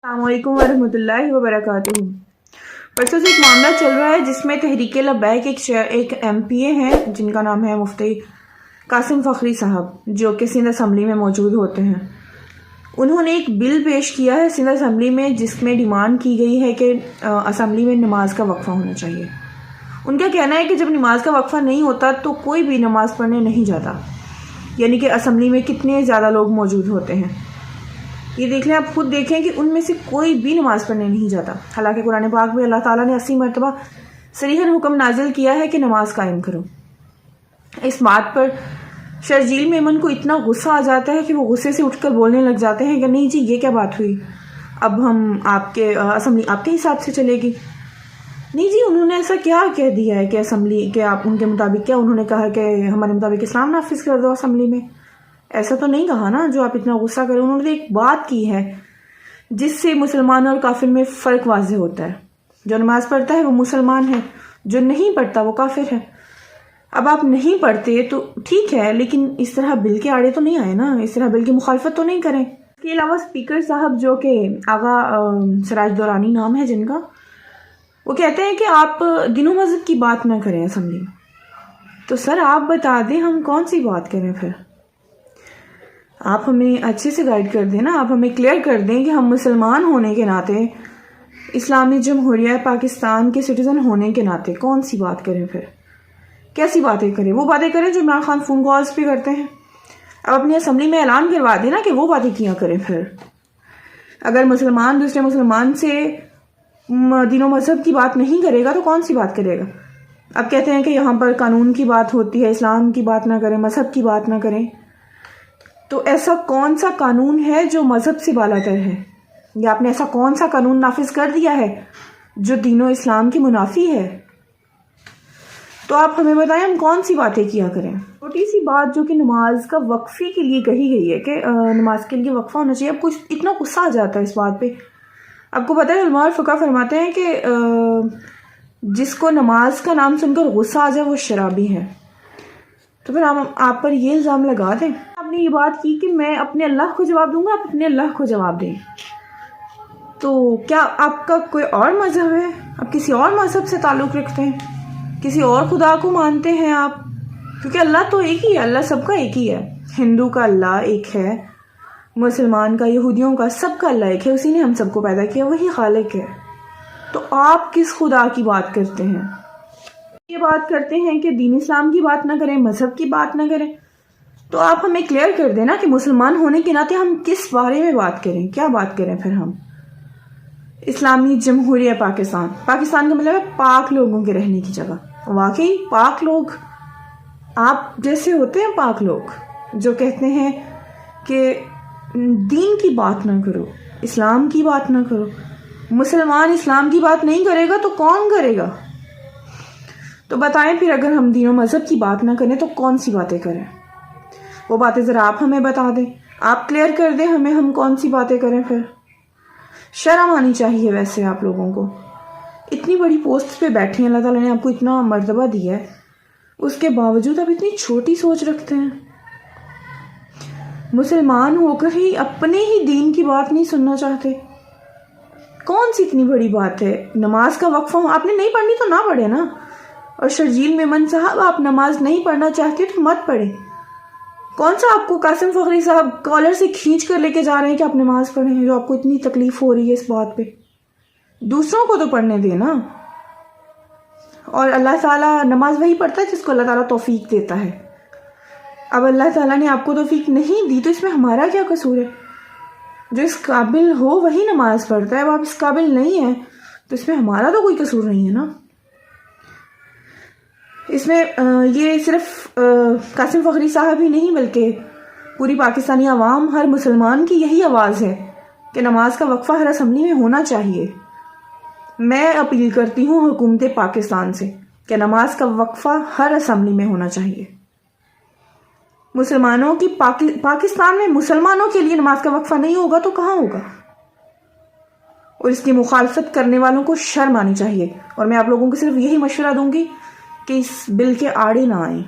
السلام علیکم ورحمۃ اللہ وبرکاتہ۔ پرسوں سے ایک معاملہ چل رہا ہے جس میں تحریک لبیک ایک ایم پی اے ہیں جن کا نام ہے مفتی قاسم فخری صاحب، جو کہ سندھ اسمبلی میں موجود ہوتے ہیں۔ انہوں نے ایک بل پیش کیا ہے سندھ اسمبلی میں جس میں ڈیمانڈ کی گئی ہے کہ اسمبلی میں نماز کا وقفہ ہونا چاہیے۔ ان کا کہنا ہے کہ جب نماز کا وقفہ نہیں ہوتا تو کوئی بھی نماز پڑھنے نہیں جاتا، یعنی کہ اسمبلی میں کتنے زیادہ لوگ موجود ہوتے ہیں۔ یہ دیکھ لیں، آپ خود دیکھیں کہ ان میں سے کوئی بھی نماز پڑھنے نہیں جاتا، حالانکہ قرآن پاک میں اللہ تعالیٰ نے 80 مرتبہ صریحاً حکم نازل کیا ہے کہ نماز قائم کرو۔ اس بات پر شرجیل میمن کو اتنا غصہ آ جاتا ہے کہ وہ غصے سے اٹھ کر بولنے لگ جاتے ہیں کہ نہیں جی یہ کیا بات ہوئی، اب ہم آپ کے اسمبلی آپ کے حساب سے چلے گی۔ نہیں جی، انہوں نے ایسا کیا کہہ دیا ہے کہ اسمبلی کہ آپ ان کے مطابق کیا انہوں نے کہا کہ ہمارے مطابق اسلام نافذ کر دو اسمبلی میں؟ ایسا تو نہیں کہا نا جو آپ اتنا غصہ کریں۔ انہوں نے ایک بات کی ہے جس سے مسلمان اور کافر میں فرق واضح ہوتا ہے۔ جو نماز پڑھتا ہے وہ مسلمان ہے، جو نہیں پڑھتا وہ کافر ہے۔ اب آپ نہیں پڑھتے تو ٹھیک ہے، لیکن اس طرح بل کے آڑے تو نہیں آئے نا، اس طرح بل کی مخالفت تو نہیں کریں۔ اس کے علاوہ اسپیکر صاحب جو کہ آغا سراج دورانی نام ہے جن کا، وہ کہتے ہیں کہ آپ دین و مذہب کی بات نہ کریں اسمبلی میں۔ تو سر آپ بتا دیں ہم کون سی بات کریں پھر؟ آپ ہمیں اچھے سے گائیڈ کر دیں نا، آپ ہمیں کلیئر کر دیں کہ ہم مسلمان ہونے کے ناطے، اسلامی جمہوریہ پاکستان کے سٹیزن ہونے کے ناطے کون سی بات کریں پھر؟ کیسی باتیں کریں؟ وہ باتیں کریں جو عمران خان فون کالز پہ کرتے ہیں۔ اب اپنی اسمبلی میں اعلان کروا دیں نا کہ وہ باتیں کیا کریں پھر۔ اگر مسلمان دوسرے مسلمان سے دین و مذہب کی بات نہیں کرے گا تو کون سی بات کرے گا؟ اب کہتے ہیں کہ یہاں پر قانون کی بات ہوتی ہے، اسلام کی بات نہ کریں، مذہب کی بات نہ کریں۔ تو ایسا کون سا قانون ہے جو مذہب سے بالاتر ہے؟ یا آپ نے ایسا کون سا قانون نافذ کر دیا ہے جو دین و اسلام کی منافی ہے؟ تو آپ ہمیں بتائیں ہم کون سی باتیں کیا کریں۔ چھوٹی سی بات جو کہ نماز کا وقفے کے لیے کہی گئی ہے کہ نماز کے لیے وقفہ ہونا چاہیے، اب کچھ اتنا غصہ آ جاتا ہے اس بات پہ۔ آپ کو پتہ ہے علماء اور فقہ فرماتے ہیں کہ جس کو نماز کا نام سن کر غصہ آ جائے وہ شرابی ہے۔ تو پھر آپ پر یہ الزام لگا دیں۔ آپ نے یہ بات کی کہ میں اپنے اللہ کو جواب دوں گا، آپ اپنے اللہ کو جواب دیں۔ تو کیا آپ کا کوئی اور مذہب ہے؟ آپ کسی اور مذہب سے تعلق رکھتے ہیں؟ کسی اور خدا کو مانتے ہیں آپ؟ کیونکہ اللہ تو ایک ہی ہے، اللہ سب کا ایک ہی ہے۔ ہندو کا اللہ ایک ہے، مسلمان کا، یہودیوں کا، سب کا اللہ ایک ہے، اسی نے ہم سب کو پیدا کیا، وہی خالق ہے۔ تو آپ کس خدا کی بات کرتے ہیں؟ یہ بات کرتے ہیں کہ دین اسلام کی بات نہ کریں، مذہب کی بات نہ کریں۔ تو آپ ہمیں کلیئر کر دیں نا کہ مسلمان ہونے کے ناطے ہم کس بارے میں بات کریں، کیا بات کریں پھر ہم؟ اسلامی جمہوریہ پاکستان، پاکستان کا مطلب ہے پاک لوگوں کے رہنے کی جگہ۔ واقعی پاک لوگ آپ جیسے ہوتے ہیں، پاک لوگ جو کہتے ہیں کہ دین کی بات نہ کرو، اسلام کی بات نہ کرو۔ مسلمان اسلام کی بات نہیں کرے گا تو کون کرے گا؟ تو بتائیں پھر اگر ہم دین و مذہب کی بات نہ کریں تو کون سی باتیں کریں؟ وہ باتیں ذرا آپ ہمیں بتا دیں، آپ کلیئر کر دیں ہمیں ہم کون سی باتیں کریں پھر۔ شرم آنی چاہیے ویسے آپ لوگوں کو، اتنی بڑی پوسٹ پہ بیٹھے ہیں، اللہ تعالیٰ نے آپ کو اتنا مرتبہ دیا ہے، اس کے باوجود آپ اتنی چھوٹی سوچ رکھتے ہیں۔ مسلمان ہو کر ہی اپنے ہی دین کی بات نہیں سننا چاہتے۔ کون سی اتنی بڑی بات ہے؟ نماز کا وقفہ آپ نے نہیں پڑھنی تو نہ پڑھے نا۔ اور شرجیل میمن صاحب، آپ نماز نہیں پڑھنا چاہتے تو مت پڑھیں۔ کون سا آپ کو قاسم فخری صاحب کالر سے کھینچ کر لے کے جا رہے ہیں کہ آپ نماز پڑھیں، جو آپ کو اتنی تکلیف ہو رہی ہے اس بات پہ؟ دوسروں کو تو پڑھنے دیں نا۔ اور اللہ تعالیٰ نماز وہی پڑھتا ہے جس کو اللہ تعالیٰ توفیق دیتا ہے۔ اب اللہ تعالیٰ نے آپ کو توفیق نہیں دی تو اس میں ہمارا کیا قصور ہے؟ جو اس قابل ہو وہی نماز پڑھتا ہے، اب آپ اس قابل نہیں ہیں تو اس میں ہمارا تو کوئی قصور نہیں ہے نا۔ اس میں یہ صرف قاسم فخری صاحب ہی نہیں بلکہ پوری پاکستانی عوام، ہر مسلمان کی یہی آواز ہے کہ نماز کا وقفہ ہر اسمبلی میں ہونا چاہیے۔ میں اپیل کرتی ہوں حکومت پاکستان سے کہ نماز کا وقفہ ہر اسمبلی میں ہونا چاہیے۔ مسلمانوں کی پاکستان میں مسلمانوں کے لیے نماز کا وقفہ نہیں ہوگا تو کہاں ہوگا؟ اور اس کی مخالفت کرنے والوں کو شرم آنی چاہیے۔ اور میں آپ لوگوں کو صرف یہی مشورہ دوں گی کہ اس بل کے آڑے نہ آئیں،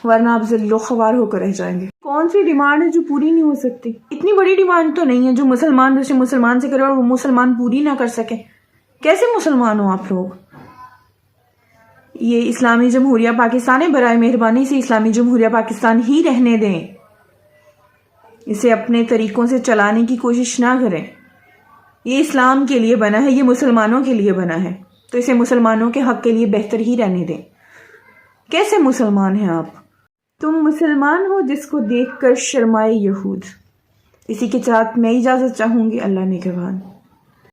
ورنہ آپ ذل و خوار ہو کر رہ جائیں گے۔ کون سی ڈیمانڈ ہے جو پوری نہیں ہو سکتی؟ اتنی بڑی ڈیمانڈ تو نہیں ہے جو مسلمان دوسرے مسلمان سے کرے اور وہ مسلمان پوری نہ کر سکے. کیسے مسلمان ہو آپ لوگ؟ یہ اسلامی جمہوریہ پاکستان ہے، برائے مہربانی سے اسلامی جمہوریہ پاکستان ہی رہنے دیں. اسے اپنے طریقوں سے چلانے کی کوشش نہ کریں. یہ اسلام کے لیے بنا ہے، یہ مسلمانوں کے لیے بنا ہے، تو اسے مسلمانوں کے حق کے لیے بہتر ہی رہنے دیں. کیسے مسلمان ہیں آپ؟ تم مسلمان ہو جس کو دیکھ کر شرمائے یہود. اسی کے ساتھ میں اجازت چاہوں گی. اللہ نگہبان.